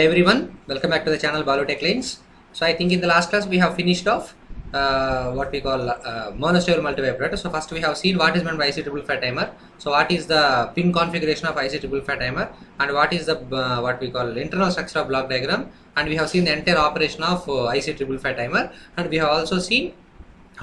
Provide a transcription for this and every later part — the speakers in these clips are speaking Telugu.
Hello everyone, welcome back to the channel Balu Tech Lanes. So I think in the last class we have finished off what we call monostable multivibrator. So first we have seen what is meant by IC555 timer. So what is the pin configuration of IC555 timer, and what is the what we call internal structure of block diagram, and we have seen the entire operation of IC555 timer, and we have also seen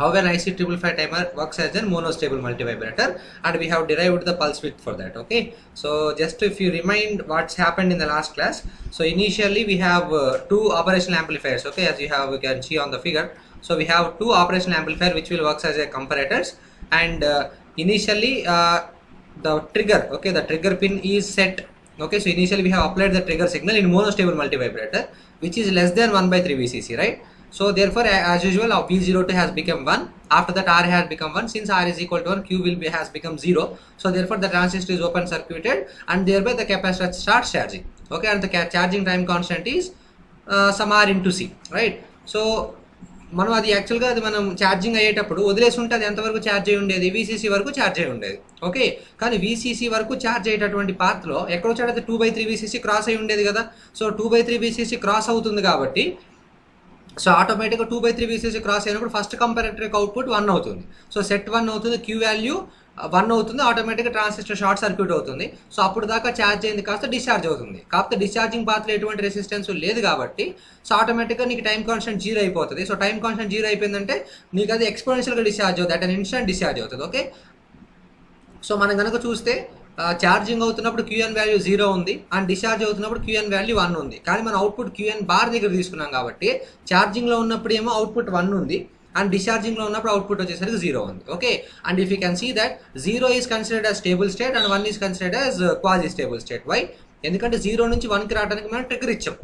how an IC555 timer works as a monostable multivibrator, and we have derived the pulse width for that. Okay, so just if you remind what's happened in the last class. So initially we have two operational amplifiers. Okay, as you can see on the figure. So we have two operational amplifier which will works as a comparators, and initially the trigger, okay, the trigger pin is set. Okay, so initially we have applied the trigger signal in monostable multivibrator which is less than 1/3 VCC, right? So therefore, as usual, our P02 has become 1. After that, R has become 1. Since R is equal to 1, Q has become 0. So therefore, the transistor is open circuited, and thereby the capacitor starts charging. Okay, and the charging time constant is some R into C, right? So మనం అది యాక్చువల్గా అది మనం ఛార్జింగ్ అయ్యేటప్పుడు వదిలేసి ఉంటే అది ఎంతవరకు ఛార్జ్ అయ్యి ఉండేది, వీసీసీ వరకు ఛార్జ్ అయ్యి ఉండేది. ఓకే, కానీ వీసీసీ వరకు ఛార్జ్ అయ్యేటటువంటి పాత్రలో ఎక్కడో చాడైతే 2/3 వీసీసీ క్రాస్ అయ్యి ఉండేది కదా. సో 2/3 వీసీసీ క్రాస్ అవుతుంది కాబట్టి సో ఆటోమేటిక్గా 2/3 వీసీసీ క్రాస్ అయినప్పుడు ఫస్ట్ కంపారేటర్ యొక్క అవుట్పుట్ 1 అవుతుంది. సో సెట్ 1 అవుతుంది, క్యూ వాల్యూ 1 అవుతుంది, ఆటోమేటిక్గా ట్రాన్సిస్టర్ షార్ట్ సర్క్యూట్ అవుతుంది. సో అప్పుడు దాకా ఛార్జ్ అయింది కాస్త డిశ్చార్జ్ అవుతుంది. కాకపోతే డిశ్చార్జింగ్ పాత్రలో ఎటువంటి రెసిస్టెన్స్ లేదు కాబట్టి సో ఆటోమేటిక్గా నీకు టైం కాన్స్టెంట్ 0 అయిపోతుంది. సో టైం కాన్స్టెంట్ 0 అయిపోయిందంటే నీకు అది ఎక్స్పోనెన్షియల్గా డిశ్చార్జ్ అవుతుంది, అట్ అన్ ఇన్స్టెంట్ డిశ్చార్జ్ అవుతుంది. ఓకే, సో మనం కనుక చూస్తే ఛార్జింగ్ అవుతున్నప్పుడు క్యూఎన్ వాల్యూ 0 ఉంది, అండ్ డిశ్చార్జ్ అవుతున్నప్పుడు క్యూఎన్ వాల్యూ 1 ఉంది. కానీ మన అవుట్పుట్ క్యూఎన్ బార్ దగ్గర తీసుకున్నాం కాబట్టి ఛార్జింగ్లో ఉన్నప్పుడు ఏమో అవుట్పుట్ 1 ఉంది, అండ్ డిశ్చార్జింగ్లో ఉన్నప్పుడు అవుట్పుట్ వచ్చేసరికి 0 ఉంది. Okay, and if you can see that 0 is considered as stable state and 1 is considered as quasi stable state. Why? ఎందుకంటే 0 నుంచి 1కి రావడానికి మనం ట్రిగ్గర్ ఇచ్చాం,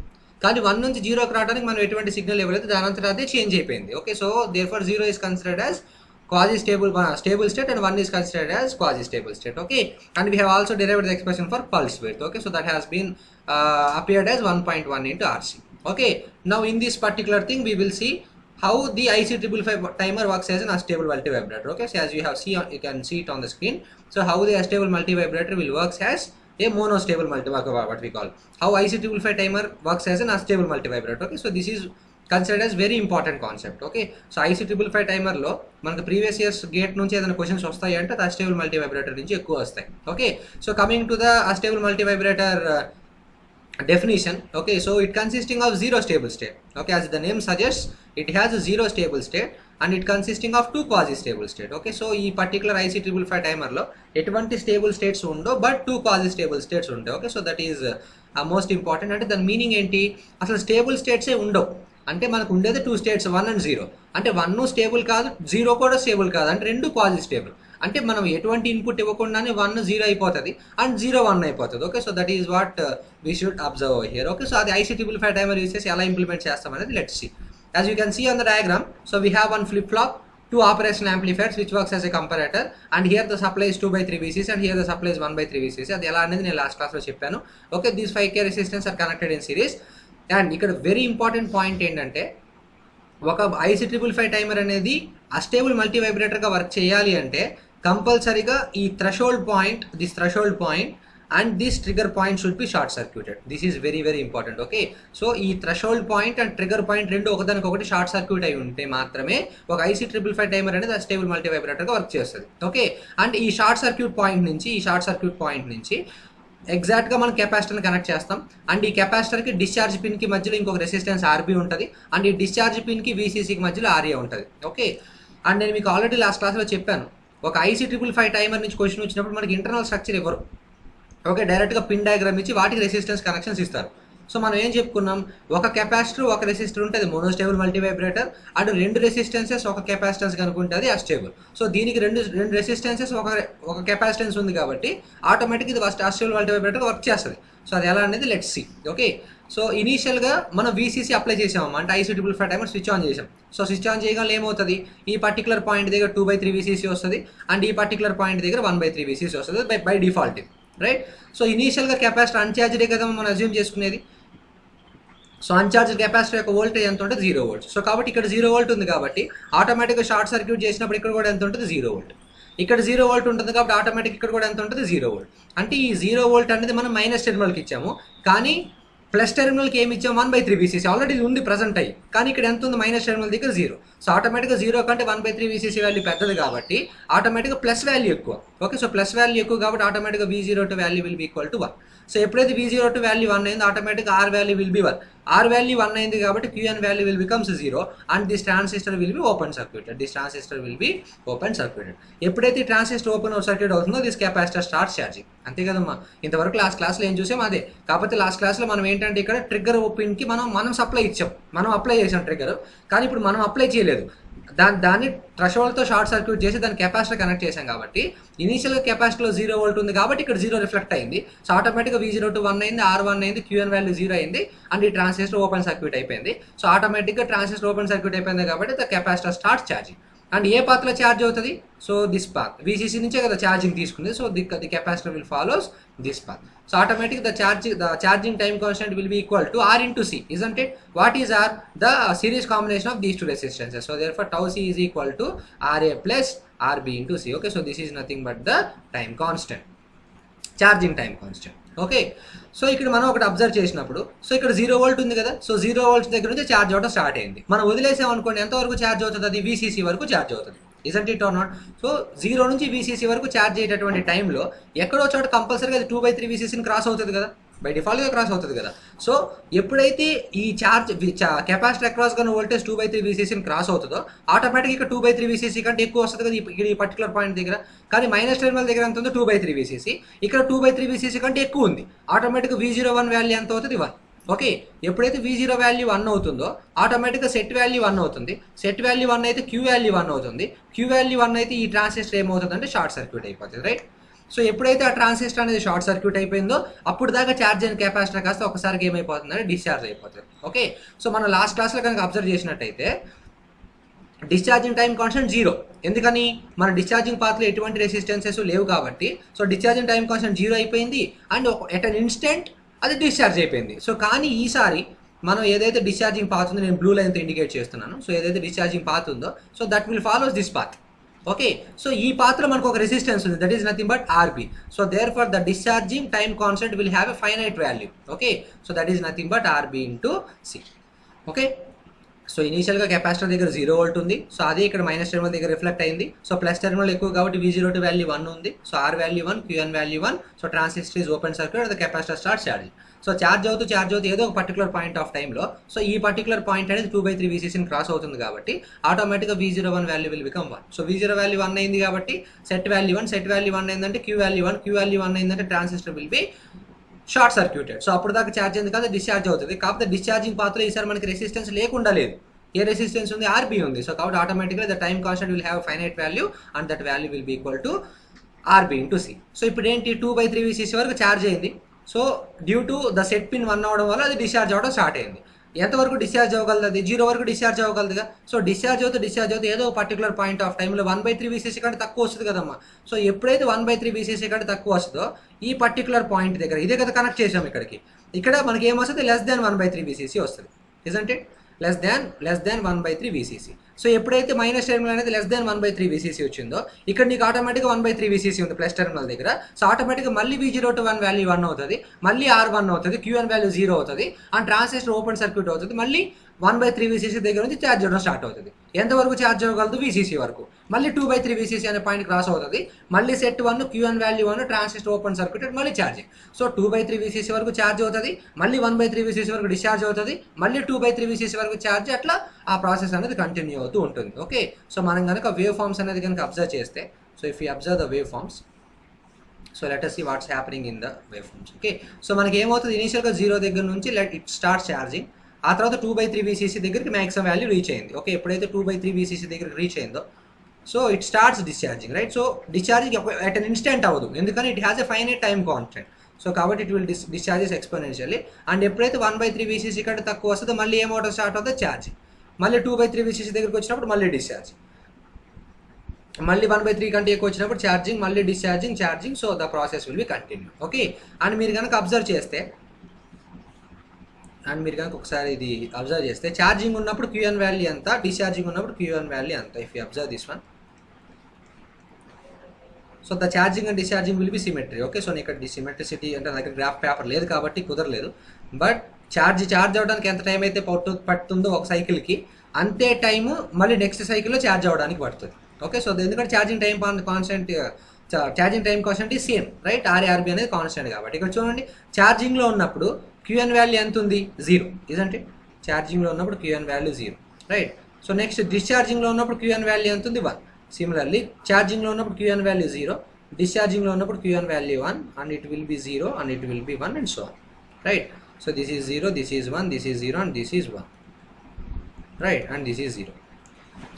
కానీ 1 నుంచి 0కి రావడానికి మనం ఎటువంటి సిగ్నల్ ఇవ్వలేదు, దాని అంతటా అదే చేంజ్ అయిపోయింది. Okay, so therefore 0 is considered as quasi stable state and 1 is considered as quasi stable state. Okay, and we have also derived the expression for pulse width. Okay, so that has been appeared as 1.1 into RC. Okay, now in this particular thing we will see how the IC555 timer works as an unstable multivibrator. Okay, so as you have seen, you can see it on the screen. So how the unstable multivibrator will works as a monostable multivibrator, what we call. How IC555 timer works as an unstable multivibrator. Okay, so this is considered as very important concept. Okay, so IC555 టైమర్లో మనకు ప్రీవియస్ ఇయర్స్ గేట్ నుంచి ఏదైనా క్వశ్చన్స్ వస్తాయి అంటే అస్టేబుల్ మల్టీవైబ్రేటర్ నుంచి ఎక్కువ వస్తాయి. Okay, so coming to the astable multivibrator definition. Okay, so it consisting of 0 stable state. Okay, as the name suggests, it has a 0 stable state and it consisting of 2 quasi stable state. Okay, so ఈ particular IC555 timer లో ఎటువంటి stable states undo but 2 quasi stable states ఉంటాయి. Okay, so that is most important. అంటే దాని మీనింగ్ ఏంటి, అసలు స్టేబుల్ స్టేట్సే ఉండవు. అంటే మనకు ఉండేది 2 స్టేట్స్, 1 and 0. అంటే 1 స్టేబుల్ కాదు, 0 కూడా స్టేబుల్ కాదు, అంటే 2 క్వాజీ స్టేబుల్. అంటే మనం ఎటువంటి ఇన్పుట్ ఇవ్వకుండానే 1 0 అయిపోతుంది అండ్ 0 1 అయిపోతుంది. Okay, so that is what we should observe here. Okay, so అది IC555 టైమర్ యూస్ చేసి ఎలా ఇంప్లిమెంట్ చేస్తాం అనేది let's see. As you can see on the diagram, so we have 1 flip flop, 2 operational amplifiers which works as a comparator, and here the supply is 2/3 VCC and here the supply is 1/3 VCC. అది ఎలా అనేది నేను లాస్ట్ క్లాస్లో చెప్పాను. Okay, these 5K resistance are connected in series. And ఇక్కడ వెరీ ఇంపార్టెంట్ పాయింట్ ఏంటంటే ఒక IC555 టైమర్ అనేది అస్టేబుల్ మల్టీవైబ్రేటర్గా వర్క్ చేయాలి అంటే కంపల్సరీగా ఈ threshold point, this threshold point and this trigger point should be short circuited. This is very very important. Okay, so ఈ threshold point and trigger point రెండు ఒకదానికొకటి షార్ట్ సర్క్యూట్ అయి ఉంటే మాత్రమే ఒక IC555 టైమర్ అనేది అస్టేబుల్ మల్టీవైబ్రేటర్గా వర్క్ చేస్తుంది. ఓకే, అండ్ ఈ షార్ట్ సర్క్యూట్ పాయింట్ నుంచి ఎగ్జాక్ట్గా మనం కెపాసిటర్ని కనెక్ట్ చేస్తాం, అండ్ ఈ కెపాసిటర్కి డిశ్చార్జ్ పిన్కి మధ్యలో ఇంకొక రెసిస్టెన్స్ RB ఉంటుంది, అండ్ ఈ డిశ్చార్జ్ పిన్కి VCCకి మధ్యలో RA ఉంటుంది. ఓకే, అండ్ నేను మీకు ఆల్రెడీ లాస్ట్ క్లాస్లో చెప్పాను, ఒక IC555 టైమర్ నుంచి క్వశ్చన్ వచ్చినప్పుడు మనకి ఇంటర్నల్ స్ట్రక్చర్ ఇవ్వరు. ఓకే, డైరెక్ట్గా పిన్ డయాగ్రామ్ ఇచ్చి వాటికి రెసిస్టెన్స్ కనెక్షన్స్ ఇస్తారు. సో మనం ఏం చెప్పుకున్నాం, ఒక కెపాసిటర్ ఒక రెసిస్టర్ ఉంటే అది మోనోస్టేబుల్ మల్టీవైబ్రేటర్, అండ్ 2 రెసిస్టెన్సెస్ ఒక కెపాసిటెన్స్ కనుకుంటే అది అస్టేబుల్. సో దీనికి రెండు రెసిస్టెన్సెస్ ఒక కెపాసిటెన్స్ ఉంది కాబట్టి ఆటోమేటిక్ ఇది ఫస్ట్ అస్టేబుల్ మల్టీవైబ్రేటర్ వర్క్ చేస్తుంది. సో అది ఎలా అనేది లెట్స్ సీ. ఓకే, సో ఇనీషియల్గా మనం VCC అప్లై చేసాము, అంటే IC555 టైమర్ స్విచ్ ఆన్ చేసాం. సో స్విచ్ ఆన్ చేయగానే ఏమవుతుంది, ఈ పర్టికులర్ పాయింట్ దగ్గర 2/3 VCC వస్తుంది, అండ్ ఈ పర్టికులర్ పాయింట్ దగ్గర 1/3 VCC వస్తుంది బై డిఫాల్ట్, రైట్? సో ఇనీషియల్గా కెపాసిటర్ అన్ఛార్జ్డే కదా మనం అజ్యూమ్ చేసుకునేది. సో అన్ఛార్జ్డ్ కెపాసిటర్ యొక్క వోల్టేజ్ ఎంత ఉంటుంది, 0 volts. సో కాబట్టి ఇక్కడ 0 volt ఉంది కాబట్టి ఆటోమేటిక్గా షార్ట్ సర్క్యూట్ చేసినప్పుడు ఇక్కడ కూడా ఎంత ఉంటుంది, 0 volt. ఇక్కడ 0 volt ఉంటుంది కాబట్టి ఆటోమేటిక్ ఇక్కడ కూడా ఎంత ఉంటుంది, 0 volt. అంటే ఈ 0 volt అనేది మనం మైనస్ టెర్మినల్కి ఇచ్చాము, కానీ ప్లస్ టెర్మినల్కి ఏమి ఇచ్చాం 1/3 VCC ఆల్రెడీ ఇది ఉంది ప్రజెంట్ అయ్యి, కానీ ఇక్కడ ఎంత ఉంది మైనస్ టెర్మినల్ దగ్గర 0. సో ఆటోమేటిక్గా 0 కంటే 1/3 VCC వాల్యూ పెద్దది కాబట్టి ఆటోమేటిక్గా ప్లస్ వాల్యూ ఎక్కువ. ఓకే, సో ప్లస్ వాల్యూ ఎక్కువ కాబట్టి ఆటోమేటిక్గా V02 value will be equal to 1. So ఎప్పుడైతే V02 వాల్యూ 1 అయిందో ఆటోమేటిక్గా R value will be 1. R value 1 అయింది కాబట్టి Qn value will becomes 0 and this transistor will be open circuited. ఎప్పుడైతే ట్రాన్సిస్టర్ ఓపెన్ సర్క్యూట్ అవుతుందో దిస్ కెపాసిటర్ స్టార్ట్స్ ఛార్జింగ్. అంతే కదమ్మా, ఇంతవరకు లాస్ట్ క్లాస్లో ఏం చూసాం అదే. కాకపోతే లాస్ట్ క్లాస్లో మనం ఏంటంటే ఇక్కడ ట్రిగ్గర్ పిన్కి మనం సప్లై ఇచ్చాం, మనం అప్లై చేసాం ట్రిగ్గర్, కానీ ఇప్పుడు మనం అప్లై చేయలేదు. దాన్ని థ్రెషోల్డ్తో షార్ట్ సర్క్యూట్ చేసి దాన్ని కెపాసిటర్ కనెక్ట్ చేసాం కాబట్టి ఇనీషియల్గా కెపాసిటర్లో 0 వోల్ట్ ఉంది కాబట్టి ఇక్కడ 0 రిఫ్లెక్ట్ అయింది. సో ఆటోమేటిక్గా V02 1 అయింది, R1 అయింది, Qn వాల్యూ 0 అయింది అండ్ ఈ ట్రాన్సిస్టర్ ఓపెన్ సర్క్యూట్ అయిపోయింది. సో ఆటోమేటిక్గా ట్రాన్సిస్టర్ ఓపెన్ సర్క్యూట్ అయిపోయింది కాబట్టి the capacitor start charging. And ఏ పాత్లో ఛార్జ్ అవుతుంది? సో దిస్ పాత్, VCC నుంచే కదా ఛార్జింగ్ తీసుకుంది. So the capacitor will follows this path. So automatic the charging time constant will be equal to R into C, isn't it? What is R? The series combination of these two resistances. So therefore tau C is equal to RA plus RB into C. Okay, so this is nothing but the time constant, charging time constant. Okay, so ఇక్కడ మనం ఒకటి అబ్జర్వ్ చేసినప్పుడు, సో ఇక్కడ 0 వోల్ట్ ఉంది కదా, సో 0 వోల్ట్స్ దగ్గర నుంచి ఛార్జ్ అవడం స్టార్ట్ అయింది. మనం వదిలేసాం అనుకోండి, ఎంతవరకు ఛార్జ్ అవుతుంది? అది VCC వరకు ఛార్జ్ అవుతుంది, isn't it or not? So 0 నుంచి VCC వరకు ఛార్జ్ అయ్యేటటువంటి టైంలో ఎక్కడో చోట కంపల్సరీగా అది 2/3 VCCని క్రాస్ అవుతుంది కదా, బై డిఫాల్ట్గా క్రాస్ అవుతుంది కదా. సో ఎప్పుడైతే ఈ కెపాసిటర్ అక్రాస్ గానే వోల్టేజ్ 2/3 VCCని క్రాస్ అవుతుందో ఆటోమేటిక్గా ఇక్కడ 2/3 VCC కంటే ఎక్కువ వస్తుంది కదా ఇక్కడ ఈ పర్టికులర్ పాయింట్ దగ్గర. కానీ మైనస్ టెర్మినల్ దగ్గర ఎంత ఉందో 2/3 VCC, ఇక్కడ 2/3 VCC కంటే ఎక్కువ ఉంది. ఆటోమేటిక్గా V01 వాల్యూ ఎంత అవుతుంది? 1. ఓకే, ఎప్పుడైతే V0 వాల్యూ 1 అవుతుందో ఆటోమేటిక్గా సెట్ వాల్యూ 1 అవుతుంది. సెట్ వాల్యూ 1 అయితే Q వాల్యూ 1 అవుతుంది. Q వాల్యూ 1 అయితే ఈ ట్రాన్సిస్టర్ ఏమవుతుంది అంటే షార్ట్ సర్క్యూట్ అయిపోతుంది, రైట్? సో ఎప్పుడైతే ఆ ట్రాన్సిస్టర్ అనేది షార్ట్ సర్క్యూట్ అయిపోయిందో అప్పుడు దాకా ఛార్జ్ అయిన కెపాసిటర్ కాస్త ఒకసారికి ఏమైపోతుందంటే డిశ్చార్జ్ అయిపోతుంది. ఓకే, సో మనం లాస్ట్ క్లాస్లో కనుక అబ్జర్వ్ చేసినట్టయితే డిశ్చార్జింగ్ టైం కాన్స్టెంట్ 0. ఎందుకని? మన డిశ్చార్జింగ్ పాత్లో ఎటువంటి రెసిస్టెన్సెస్ లేవు కాబట్టి. సో డిశ్చార్జింగ్ టైం కాన్స్టెంట్ 0 అయిపోయింది అండ్ ఎట్ అన్ ఇన్స్టెంట్ అది డిశ్చార్జ్ అయిపోయింది. సో కానీ ఈసారి మనం ఏదైతే డిశ్చార్జింగ్ పాత్ ఉందో, నేను బ్లూ లైన్తో ఇండికేట్ చేస్తున్నాను, సో ఏదైతే డిశ్చార్జింగ్ పాత్ ఉందో so that will follows this path. Okay, so ఈ పాత్రలో మనకు ఒక రెసిస్టెన్స్ ఉంది, that is nothing but RB. So therefore the discharging time constant will have a finite value. Okay, so that is nothing but RB into C. Okay, so ఇనీషియల్గా కెపాసిటర్ దగ్గర 0 వోల్ట్ ఉంది. సో అదే ఇక్కడ మైనస్ టెర్మినల్ దగ్గర రిఫ్లెక్ట్ అయింది. సో ప్లస్ టెర్మినల్ ఎక్కువ కాబట్టి V02 వాల్యూ 1 ఉంది. So R value 1, Qn value 1. So transistor is open circuit, the capacitor start charging. So charge అవుతూ ఏదో ఒక పర్టికులర్ పాయింట్ ఆఫ్ టైంలో, సో ఈ పర్టికులర్ పాయింట్ అనేది 2/3 VCCని క్రాస్ అవుతుంది కాబట్టి ఆటోమేటిక్గా V01 value will become 1. So V0 value 1 అయింది కాబట్టి సెట్ వాల్యూ 1 అయిందంటే Q వాల్యూ 1 అయిందంటే transistor will be short circuited. So అప్పుడు దాకా ఛార్జ్ అయింది కదా, డిశ్చార్జ్ అవుతుంది. కాకపోతే డిశ్చార్జింగ్ పాత్రలో ఈసారి మనకి రెసిస్టెన్స్ లేకుండా లేదు, ఏ రెసిస్టెన్స్ ఉంది? RB ఉంది. సో కాబట్టి ఆటోమేటిక్గా the time constant will have finite value and that value will be equal to RB into C. So ఇప్పుడు ఏంటి, 2/3 VCC వరకు ఛార్జ్ అయింది. So due to the set pin 1 అవడం వల్ల అది డిశ్చార్జ్ అవ్వడం స్టార్ట్ అయింది. ఎంతవరకు డిశ్చార్జ్ అవ్వగలదు? అది 0 వరకు డిశ్చార్జ్ అవ్వగలదుగా. సో డిశ్చార్జ్ అవుతూ ఏదో పర్టికులర్ పాయింట్ ఆఫ్ టైంలో 1/3 VCC కంటే తక్కువ వస్తుంది కదమ్మా. సో ఎప్పుడైతే 1/3 VCC కంటే తక్కువ వస్తుందో ఈ పర్టికులర్ పాయింట్ దగ్గర, ఇదే కదా కనెక్ట్ చేసాం ఇక్కడికి, ఇక్కడ మనకి ఏమొస్తుంది? లెస్ దాన్ 1/3 VCC వస్తుంది, isn't it? Less than 1/3 VCC. So ఎప్పుడైతే మైనస్ టెర్మినల్ అనేది లెస్ దాన్ 1/3 VCC వచ్చిందో ఇక్కడ నీకు ఆటోమేటిక్గా 1/3 VCC ఉంది ప్లస్ టెర్మినల్ దగ్గర. సో ఆటోమేటిక్గా మళ్ళీ V01 వాల్యూ 1 అవుతుంది, మళ్ళీ R1 అవుతుంది, Qn వాల్యూ 0 అవుతుంది అండ్ ట్రాన్సిస్టర్ ఓపెన్ సర్క్యూట్ అవుతుంది. మళ్ళీ 1/3 VCC దగ్గర నుంచి ఛార్జ్ అవ్వడం స్టార్ట్ అవుతుంది. ఎంతవరకు ఛార్జ్ అవ్వగలదు? VCC వరకు. మళ్ళీ 2/3 VCC అనే పాయింట్ క్రాస్ అవుతుంది, మళ్ళీ set 1, Qn value 1, transistor open circuit, మళ్ళీ ఛార్జింగ్. సో 2/3 VCC వరకు ఛార్జ్ అవుతుంది, మళ్ళీ 1/3 VCC వరకు డిశ్చార్జ్ అవుతుంది, మళ్ళీ 2/3 VCC వరకు ఛార్జ్, అట్లా ఆ ప్రాసెస్ అనేది కంటిన్యూ అవుతూ ఉంటుంది. ఓకే, సో మనం కనుక వేవ్ ఫార్మ్స్ అనేది కనుక అబ్జర్వ్ చేస్తే, so if you observe the wave forms, so let us see what's happening in the waveforms. Okay, so మనకి ఏమవుతుంది, ఇనీషియల్గా 0 దగ్గర నుంచి ఇట్ స్టార్ట్ ఛార్జింగ్. ఆ తర్వాత 2/3 VCC దగ్గరికి మ్యాక్సిమం వాల్యూ రీచ్ అయింది. ఓకే, ఎప్పుడైతే 2/3 VCC దగ్గరికి రీచ్ అయిందో so it starts discharging, right? So discharging at an instant అవ్వదు, ఎందుకని it has a finite time constant. So కాబట్టి it will discharges exponentially. And ఎప్పుడైతే 1/3 VCC కంటే తక్కువ వస్తుందో మళ్ళీ ఏమవుతుందో స్టార్ట్ అవుతుంది ఛార్జింగ్. మళ్ళీ 2/3 VCC దగ్గరికి వచ్చినప్పుడు మళ్ళీ డిశ్చార్జ్, మళ్ళీ 1/3 కంటే ఎక్కువ వచ్చినప్పుడు ఛార్జింగ్, మళ్ళీ discharging, charging. So the process will be continue. Okay, and మీరు కనుక అబ్జర్వ్ చేస్తే, ఒకసారి ఇది అబ్జర్వ్ చేస్తే ఛార్జింగ్ ఉన్నప్పుడు Qn వాల్యూ ఎంత, డిశ్చార్జింగ్ ఉన్నప్పుడు Qn వాల్యూ ఎంత. If you observe this one, so the charging and discharging will be symmetry. Okay, so ఇక్కడ సిమెట్రిసిటీ అంటే నా దగ్గర గ్రాఫ్ పేపర్ లేదు కాబట్టి కుదరలేదు, బట్ ఛార్జ్ అవ్వడానికి ఎంత టైం అయితే పడుతుందో ఒక సైకిల్కి అంతే టైము మళ్ళీ నెక్స్ట్ సైకిల్లో ఛార్జ్ అవ్వడానికి పడుతుంది. ఓకే, సో ఎందుకంటే ఛార్జింగ్ టైం కాన్స్టెంట్ ఈ సేమ్, రైట్? ఆర్బి అనేది కాన్స్టెంట్ కాబట్టి ఇక్కడ చూడండి, ఛార్జింగ్లో ఉన్నప్పుడు క్యూఎన్ వాల్యూ ఎంత ఉంది? 0, ఇదంటే ఛార్జింగ్లో ఉన్నప్పుడు QN value 0, right? So next డిశ్చార్జింగ్లో ఉన్నప్పుడు క్యూఎన్ వాల్యూ ఎంత ఉంది? 1. సిమిలర్లీ ఛార్జింగ్లో ఉన్నప్పుడు క్యూఎన్ వాల్యూ 0, డిశ్చార్జింగ్లో ఉన్నప్పుడు QN value 1, and it will B 0 and it will B 1 and so on, right? So this is 0, this is 1, this is 0 and this is 1, right? And this is 0.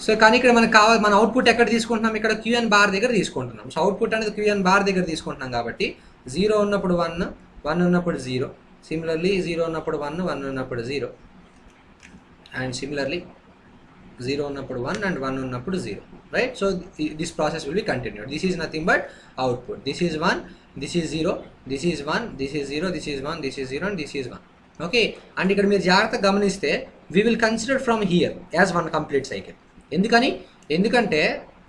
So కానీ ఇక్కడ మనకు కావాలి, మన అవుట్పుట్ ఎక్కడ తీసుకుంటున్నాం? ఇక్కడ క్యూఎన్ బార్ దగ్గర తీసుకుంటున్నాం. సో అవుట్పుట్ అనేది క్యూఎన్ బార్ దగ్గర తీసుకుంటున్నాం కాబట్టి 0 ఉన్నప్పుడు 1, 1 ఉన్నప్పుడు 0, సిమిలర్లీ 0 ఉన్నప్పుడు 1, 1 ఉన్నప్పుడు 0, అండ్ సిమిలర్లీ 0 ఉన్నప్పుడు 1 and 1 ఉన్నప్పుడు 0, right? So this process will be continued. This is nothing but output. This is 1, this is 0, this is 1, this is 0, this is 1, this is 0 and this is 1. Okay, and ఇక్కడ మీరు జాగ్రత్తగా గమనిస్తే we will consider from here as one complete cycle. ఎందుకంటే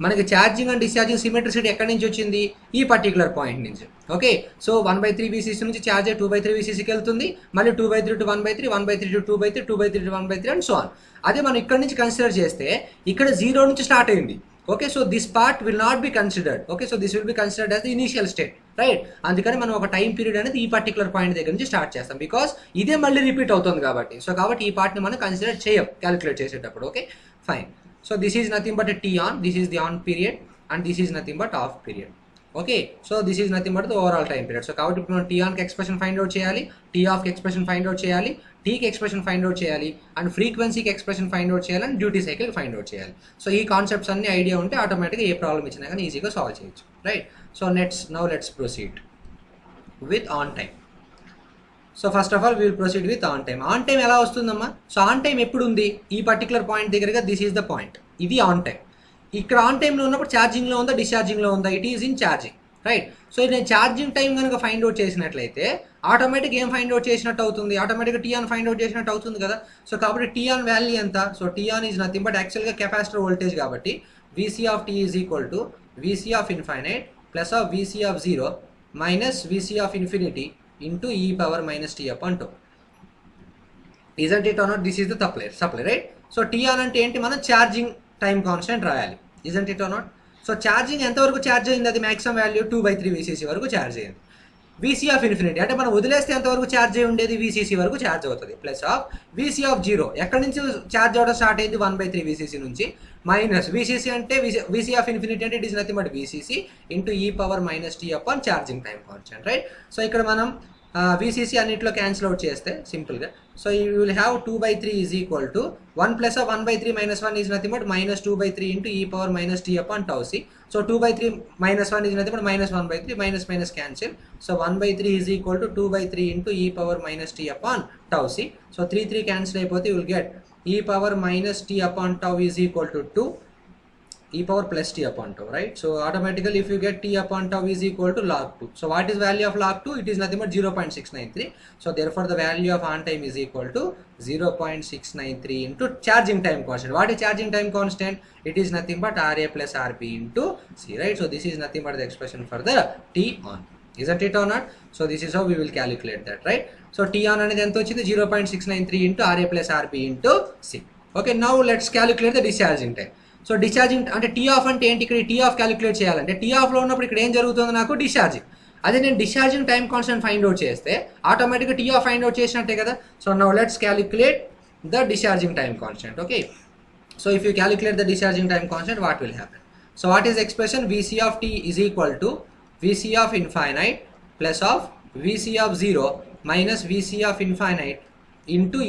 మనకి ఛార్జింగ్ అండ్ డిశ్చార్జింగ్ సిమెట్రిసిటీ ఎక్కడి నుంచి వచ్చింది? ఈ పర్టికులర్ పాయింట్ నుంచి. ఓకే, సో 1/3 VCC నుంచి ఛార్జ్ 2/3 VCCకి వెళ్తుంది, మళ్ళీ 2/3 to 1/3, 1/3 to 2/3, 2/3 to 1/3 and so on. అదే మనం ఇక్కడ నుంచి కన్సిడర్ చేస్తే ఇక్కడ 0 నుంచి స్టార్ట్ అయింది. Okay, so this part will not be considered. Okay, so this will be considered as the initial state, right? అందుకని మనం ఒక టైం పీరియడ్ అనేది ఈ పర్టికులర్ పాయింట్ దగ్గర నుంచి స్టార్ట్ చేస్తాం, బికాస్ ఇదే మళ్ళీ రిపీట్ అవుతుంది కాబట్టి. సో కాబట్టి ఈ పార్ట్ని మనం కన్సిడర్ చేయం క్యాలిక్యులేట్ చేసేటప్పుడు. Okay, fine. So this is nothing but a T on, this is the on period and this is nothing but off period. Okay, so this is nothing but the overall time period. So కాబట్టి మనం T on కి ఎక్స్ప్రెషన్ ఫైండ్ అవుట్ చేయాలి, T off కి ఎక్స్ప్రెషన్ ఫైండ్ అవుట్ చేయాలి, T కి ఎక్స్ప్రెషన్ ఫైండ్ అవుట్ చేయాలి, అండ్ ఫ్రీక్వెన్సీకి ఎక్స్ప్రెషన్ ఫైండ్ అవుట్ చేయాలి, and duty cycle find out చేయాలి. సో ఈ కాన్సెప్ట్స్ అన్ని ఐడియా ఉంటే ఆటోమేటిక్గా ఏ ప్రాబ్లం ఇచ్చినా కానీ ఈజీగా సాల్వ్ చేయొచ్చు, right? So let's proceed with on time. So first of all we will proceed with on time. On time ఎలా వస్తుందమ్మా? సో ఆన్ టైం ఎప్పుడు ఉంది? ఈ పర్టికులర్ పాయింట్ దగ్గరగా దిస్ ఈజ్ ద పాయింట్, ఇది ఆన్ టైం. ఇక్కడ ఆన్ టైంలో ఉన్నప్పుడు ఛార్జింగ్లో ఉందా డిశ్చార్జింగ్లో ఉందా? It is in charging, right? So నేను ఛార్జింగ్ టైం కనుక ఫైండ్ అవుట్ చేసినట్లయితే ఆటోమేటిక్ ఏం ఫైండ్ అవుట్ చేసినట్టు అవుతుంది? ఆటోమేటిక్గా టీ ఆన్ ఫైండ్ అవుట్ చేసినట్టు అవుతుంది కదా. సో కాబట్టి టీ ఆన్ వాల్యూ ఎంత? So T on is nothing but యాక్చువల్గా కెపాసిటర్ వోల్టేజ్ కాబట్టి VC of t is equal to VC of infinite plus of VC of 0 minus VC of infinity into e power minus t upon tau. Isn't it or not? This is the supply, right? So t on అంటే ఏంటి? మనం ఛార్జింగ్ టైం కాన్స్టెంట్ రాయాలి. Isn't it or not? So charging ఎంతవరకు ఛార్జ్ అయింది? అది మ్యాక్సిమం వాల్యూ 2/3 VCC వరకు ఛార్జ్ అయింది. VC of infinity అంటే మనం వదిలేస్తే ఎంతవరకు ఛార్జ్ అయి ఉండేది? VCC వరకు ఛార్జ్ అవుతుంది. ప్లస్ ఆఫ్ VC of 0 ఎక్కడి నుంచి ఛార్జ్ అవ్వడం స్టార్ట్ అయింది? 1/3 VCC నుంచి, మైనస్ VCC అంటే VC of infinity అంటే it is nothing but VCC into e power minus t upon charging time constant, right? So ఇక్కడ మనం VCC అన్నిట్లో క్యాన్సిల్ అవుట్ చేస్తే సింపుల్గా, so you will have 2/3 is equal to 1 plus of 1/3 minus 1 is nothing but minus 2/3 into e power minus t upon tau c. So 2/3 minus 1 is nothing but minus 1/3, minus minus cancel. So 1/3 is equal to 2/3 into e power minus t upon tau c. So 3 cancel అయిపోతే you will get e power minus t upon tau is equal to 2 e power plus t upon tau, right? So automatically if you get t upon tau is equal to log 2. So what is value of log 2? It is nothing but 0.693. So therefore the value of on time is equal to 0.693 into charging time constant. What is charging time constant? It is nothing but Ra plus Rb into C, right? So this is nothing but the expression for the t on. Isn't it or not? So this is how we will calculate that, right? So t on అనేది ఎంత వచ్చింది? 0.693 into Ra plus Rb into C. Okay, now let's calculate the discharging time. So discharging అంటే టీ ఆఫ్ అంటే ఏంటి? ఇక్కడ టీ ఆఫ్ క్యాలిక్యులేట్ చేయాలంటే టీ ఆఫ్లో ఉన్నప్పుడు ఇక్కడ ఏం జరుగుతుంది? నాకు డిశ్చార్జింగ్. అదే నేను discharging time constant find out చేస్తే ఆటోమేటిక్గా టీ ఆఫ్ ఫైండ్ అవుట్ చేసినట్టే కదా. So now let's calculate the discharging time constant. Okay, so if you calculate the discharging time constant what will happen? So what is expression? VC of t is equal to VC of infinite plus of VC of 0 minus VC of infinite into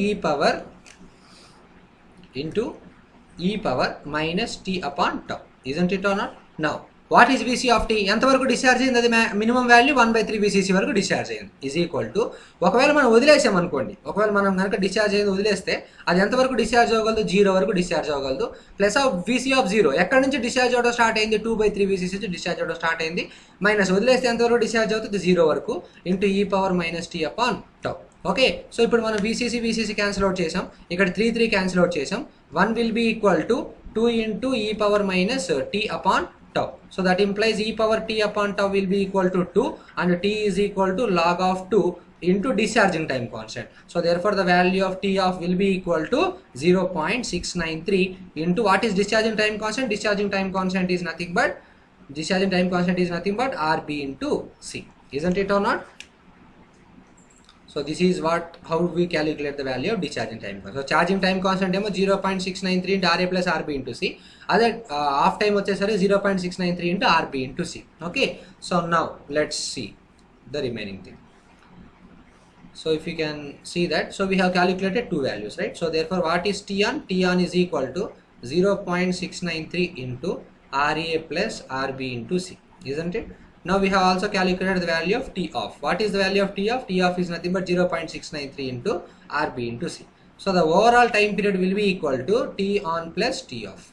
e power minus t upon tau. Isn't it or not? Now what is VC of t? ఎంతవరకు డిశ్చార్జ్ అయింది? అది మినిమం వాల్యూ 1/3 VCC వరకు డిశ్చార్జ్ అయింది. ఈజ్ ఈక్వల్ టు ఒకవేళ మనం వదిలేసాం అనుకోండి, ఒకవేళ మనం కనుక డిశ్చార్జ్ అయ్యింది వదిలేస్తే అది ఎంతవరకు డిశ్చార్జ్ అవ్వగలదు? 0 వరకు డిశ్చార్జ్ అవ్వగలదు. ప్లస్ ఆఫ్ VC of 0 ఎక్కడి నుంచి డిశ్చార్జ్ అవ్వడం స్టార్ట్ అయింది? 2/3 VCC నుంచి డిశ్చార్జ్ అవ్వడం స్టార్ట్ అయింది. మైనస్ వదిలేస్తే ఎంతవరకు డిశ్చార్జ్ అవుతుంది? 0 వరకు into e power minus t upon tau. Okay, so ఇప్పుడు మనం VCC క్యాన్సిల్ అవుట్ చేసాం, ఇక్కడ 3 క్యాన్సిల్ అవుట్ చేసాం. 1 will be equal to 2 into e power minus t upon tau. So that implies e power t upon tau will be equal to 2 and t is equal to log of 2 into discharging time constant. So therefore the value of T off will be equal to 0.693 into what is discharging time constant? Discharging time constant is nothing but RB into C, isn't it or not? So this is how we calculate the value of discharging time constant. So charging time constant emo 0.693 into RA plus RB into C. Other off time vachesari 0.693 into RB into C. Okay. So now let's see the remaining thing. So if you can see that, so we have calculated two values, right? So therefore what is T on? T on is equal to 0.693 into RA plus RB into C, isn't it? Now we have also calculated the value of T off. What is the value of T off? T off is nothing but 0.693 into RB into C. So the overall time period will be equal to T on plus T off.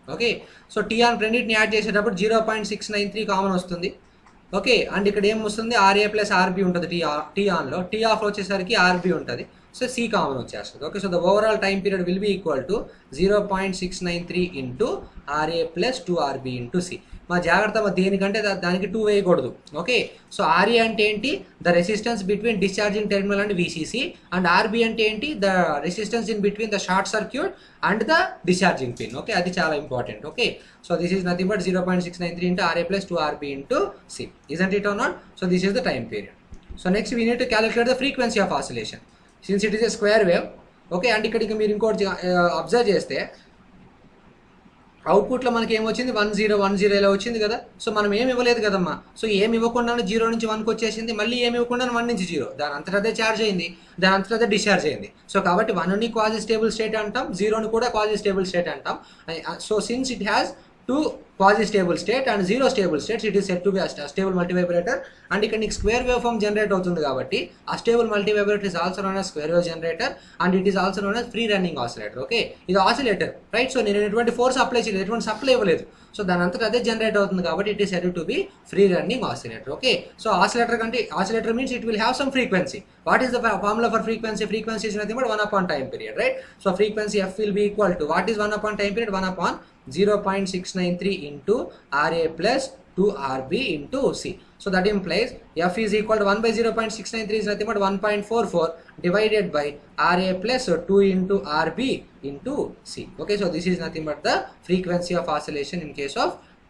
Okay. So T on రెండింటిని యాడ్ చేసేటప్పుడు 0.693 కామన్ వస్తుంది. ఓకే, అండ్ ఇక్కడ ఏం వస్తుంది? RA ప్లస్ RB ఉంటుంది టీ ఆన్లో. టీ ఆఫ్ వచ్చేసరికి RB ఉంటుంది. సో C కామన్ వచ్చేస్తుంది. Okay, so the overall time period will be equal to 0.693 into RA plus 2RB into C. మా జాగ్రత్త దేనికంటే దానికి 2 వేయకూడదు. ఓకే, సో RA అంటే ఏంటి? The resistance between discharging terminal and VCC, and RB అంటే ఏంటి? The resistance in between the short circuit and the discharging pin. Okay, అది చాలా important. Okay, so this is nothing but 0.693 into RA plus 2RB into C, isn't it or not? So this is the time period. So next we need to calculate the frequency of oscillation since it is a square wave. Okay, and ఇక్కడ మీరు ఇంకోటి అబ్జర్వ్ చేస్తే అవుట్పుట్లో మనకి ఏమొచ్చింది? 1010 ఇలా వచ్చింది కదా. సో మనం ఏమి ఇవ్వలేదు కదమ్మా. సో ఏమి ఇవ్వకుండా 0 నుంచి 1కి వచ్చేసింది. మళ్ళీ ఏమి ఇవ్వకుండా 1 నుంచి 0, దాని అంతటా అదే ఛార్జ్ అయింది, దాని అంతటా అదే డిశ్చార్జ్ అయింది. సో కాబట్టి 1ని క్వాజీ స్టేబుల్ స్టేట్ అంటాం, 0ని కూడా క్వాజీ స్టేబుల్ స్టేట్ అంటాం. So since it has 2 quasi stable state and 0 stable states, it is said to be a stable multivibrator. And ఇక్కడ నీకు స్క్వేర్ వేవ్ ఫార్మ్ జనరేట్ అవుతుంది కాబట్టి astable multivibrator is also known as square wave generator and it is also known as free running oscillator. Okay, ఇది ఆసిలేటర్, రైట్? సో నేను ఎటువంటి ఫోర్స్ అప్లై చేయలేదు, ఎటువంటి సప్లై ఇవ్వలేదు. సో దాని అంతటా అదే జనరేట్ అవుతుంది కాబట్టి it is said to be free running oscillator. Okay, so oscillator కంటే oscillator means it will have some frequency. What is the formula for frequency? Frequency is nothing but 1 upon time period, right? So frequency f will be equal to what is 1 upon time period? 1 upon 0.693 into RA plus 2RB into C. So that implies f is equal to 1 by 0.693 is nothing but 1.44 divided by RA plus 2 into RB into C. Okay, so this is nothing but the frequency of oscillation in case of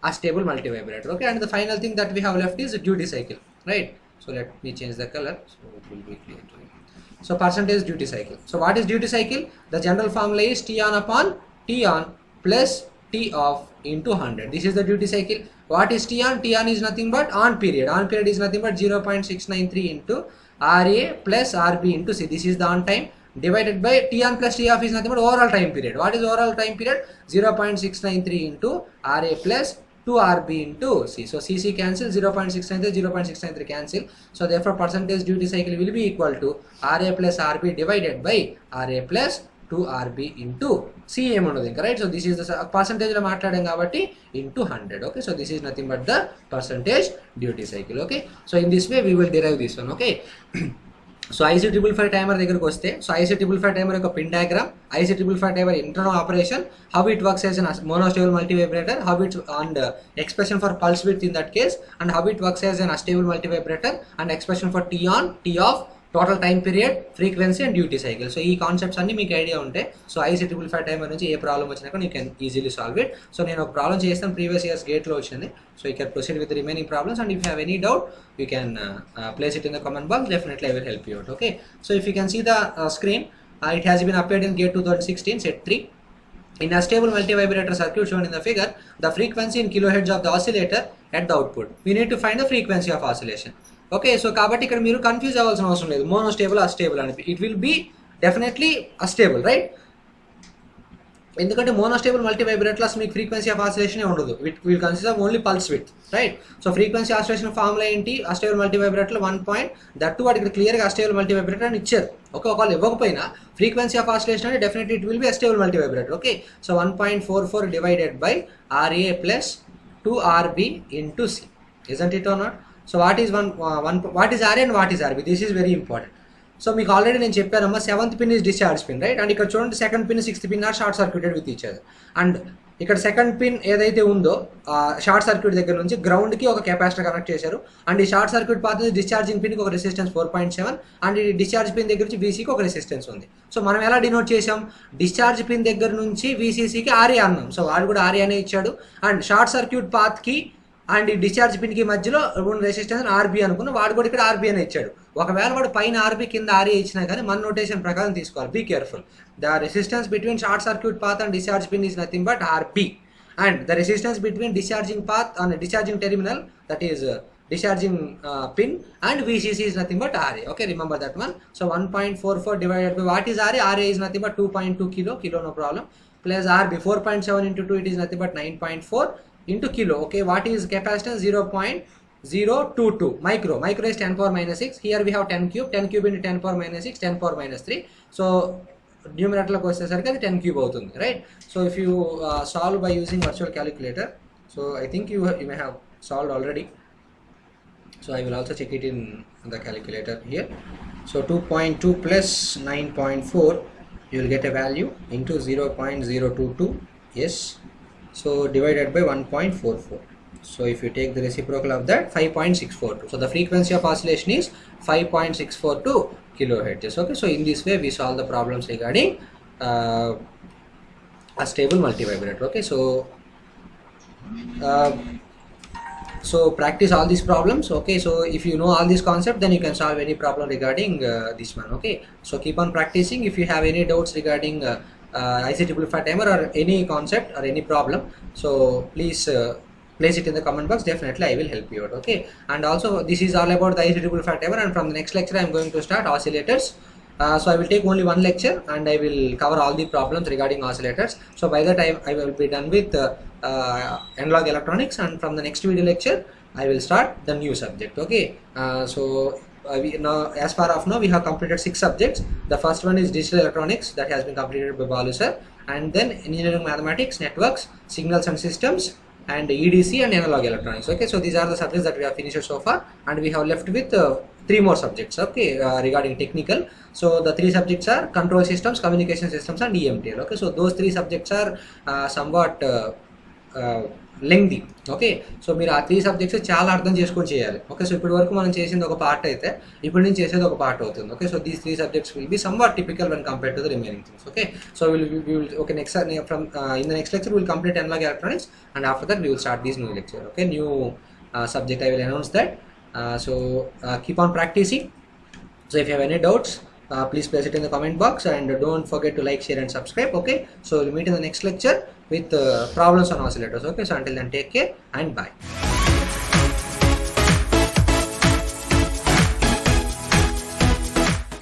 a stable multivibrator. Okay, and the final thing that we have left is duty cycle, right? So let me change the color so it will be clear to you. So percentage duty cycle. So what is duty cycle? The general formula is T on upon T on plus T off into 100. This is the duty cycle. What is T on? T on is nothing but on period. On period is nothing but 0.693 into RA plus RB into C. This is the on time divided by T on plus T off is nothing but overall time period. What is overall time period? 0.693 into RA plus 2RB into C. So CC cancel, 0.693, 0.693 cancel. So therefore percentage duty cycle will be equal to RA plus RB divided by RA plus 2RB into C ఏమున్నది ఇంకా, రైట్? సో దిస్ ఈస్ ద పర్సంటేజ్లో మాట్లాడాం కాబట్టి into 100. Okay, so this is nothing but the percentage duty cycle. Okay, so in this way we will derive this one. Okay, so IC555 timer దగ్గరికి వస్తే, సో IC555 టైమర్ యొక్క pin diagram, IC555 timer internal operation, how it works as an monostable multivibrator, how it and expression for pulse width in that case, and how it works as an astable multivibrator, and expression for T on, T off, total time period, frequency and duty cycle. So ఈ కాన్సెప్ట్స్ అన్ని మీకు ఐడియా ఉంటాయి. సో IC555 టైమర్ నుంచి ఏ ప్రాబ్లం వచ్చినా కూడా you can easily solve it. So నేను ఒక ప్రాబ్లం చేస్తాను, ప్రీవియస్ ఇయర్స్ గేట్లో వచ్చింది. So you can proceed with remaining problems and if you have any doubt you can place it in the comment box. Definitely I will help you out. Okay, so if you can see the screen, it has been appeared in gate 2016 set 3. In a stable multivibrator circuit shown in the figure, the frequency in kilohertz of the oscillator at the output. We need to find the frequency of oscillation. Okay, so కాబట్టి ఇక్కడ మీరు కన్ఫ్యూజ్ అవ్వాల్సిన అవసరం లేదు, మోనోస్టేబుల్ అస్టేబుల్ అని. It will be definitely astable, right? ఎందుకంటే మోనోస్టేబుల్ మల్టీవైబ్రేటర్లో మీకు ఫ్రీక్వెన్సీ ఆఫ్ ఆసిలేషన్ ఉండదు. It will consider of only pulse width, right? So frequency oscillation formula ఏంటి? అస్టేబుల్ మల్టీవైబ్రేటర్లో 1 పాయింట్ దట్టు వాటి ఇక్కడ క్లియర్గా అస్టేబుల్ మల్టీవైబ్రేటర్ అని ఇచ్చారు. ఓకే, ఒకవేళ ఇవ్వకపోయినా ఫ్రీక్వెన్సీ ఆఫ్ ఆసిలేషన్ అంటే definitely it will be astable multivibrator. Okay, so 1.44 divided by RA plus 2RB into C, isn't it or not? So what is what is RA and what is RB? This is very important. So మీకు ఆల్రెడీ నేను చెప్పానమ్మా 7th pin is discharge pin right. And ఇక్కడ చూడండి 2nd pin 6th pin are short circuited with each other. And ఇక్కడ 2nd పిన్ ఏదైతే ఉందో షార్ట్ సర్క్యూట్ దగ్గర నుంచి గ్రౌండ్కి ఒక కెపాసిటర్ కనెక్ట్ చేశారు. అండ్ ఈ షార్ట్ సర్క్యూట్ పాత్ నుంచి డిశ్చార్జింగ్ పిన్కి ఒక రెసిస్టెన్స్ 4.7 అండ్ ఈ డిశ్చార్జ్ పిన్ దగ్గర నుంచి వీసీకి ఒక రెసిస్టెన్స్ ఉంది. సో మనం ఎలా డినోట్ చేసాం, డిశ్చార్జ్ పిన్ దగ్గర నుంచి వీసీసీకి ఆర్ఏ అన్నాం. సో వాడు కూడా ఆర్ఏ అనే ఇచ్చాడు. అండ్ షార్ట్ సర్క్యూట్ పాత్కి అండ్ ఈ డిశ్చార్జ్ పిన్కి మధ్యలో ఉన్న రెసిస్టెన్స్ ఆర్బీ అనుకున్న వాడు కూడా ఇక్కడ ఆర్బీ అని ఇచ్చాడు. ఒకవేళ వాడు పైన ఆర్బీ కింద ఆర్ఏ ఇచ్చినా కానీ మన నోటేషన్ ప్రకారం తీసుకోవాలి. Be careful. The resistance between short circuit path and discharge pin is nothing but RB. And the resistance between discharging path on a discharging terminal, that is discharging pin, and VCC is nothing but RA. Okay, remember that one. So 1.44 divided by what is RA? RA is nothing but 2.2 kilo no problem, plus RB 4.7 into 2, it is nothing but 9.4 into kilo. Okay, what is capacitance? 0.022 micro. Micro is 10 power minus 6. Here we have 10 cube. 10 cube into 10 power minus 6, 10 power minus 3. So న్యూమరేటర్లోకి వచ్చేసరికి అది 10 క్యూబ్ అవుతుంది right. So if you solve by using virtual calculator, so I think you may have solved already. So I will also check it in the calculator here. So 2.2 plus 9.4 you will get a value into 0.022, yes. So divided by 1.44. So if you take the reciprocal of that, 5.642. So the frequency of oscillation is 5.642 kilohertz. Okay, so in this way we solve the problems regarding a stable multivibrator. Okay, so practice all these problems. Okay, so if you know all these concepts, then you can solve any problem regarding this one. Okay, so keep on practicing. If you have any doubts regarding IC555 timer or any concept or any problem, so please place it in the comment box. Definitely I will help you out. Okay, and also this is all about the IC555 timer, and from the next lecture I am going to start oscillators. So I will take only one lecture and I will cover all the problems regarding oscillators. So by the time I will be done with analog electronics, and from the next video lecture I will start the new subject. Okay, we now, as far of now, we have completed 6 subjects. The first one is digital electronics, that has been completed by Balu sir, and then engineering mathematics, networks, signals and systems, and EDC and analog electronics. Okay, so these are the subjects that we have finished so far, and we have left with 3 more subjects. Okay, regarding technical. So the 3 subjects are control systems, communication systems, and EMTL. Okay, so those 3 subjects are somewhat lengthy. Okay, so మీరు ఆ 3 సబ్జెక్ట్స్ చాలా అర్థం చేసుకొని చేయాలి. ఓకే, సో ఇప్పటి వరకు మనం చేసింది ఒక పార్ట్ అయితే ఇప్పుడు నేను చేసేది ఒక పార్ట్ అవుతుంది. Okay, so these 3 subjects will be somewhat typical when compared to the remaining things. Okay, so okay, next from in the next lecture will complete analog electronics, and after that we will start this new lecture. Okay, new subject I will announce that. So keep on practicing. So if you have any doubts, please place it in the comment box, and don't forget to like, share and subscribe. Okay, so we'll meet in the next lecture with problems on oscillators. Okay, so until then, take care and bye.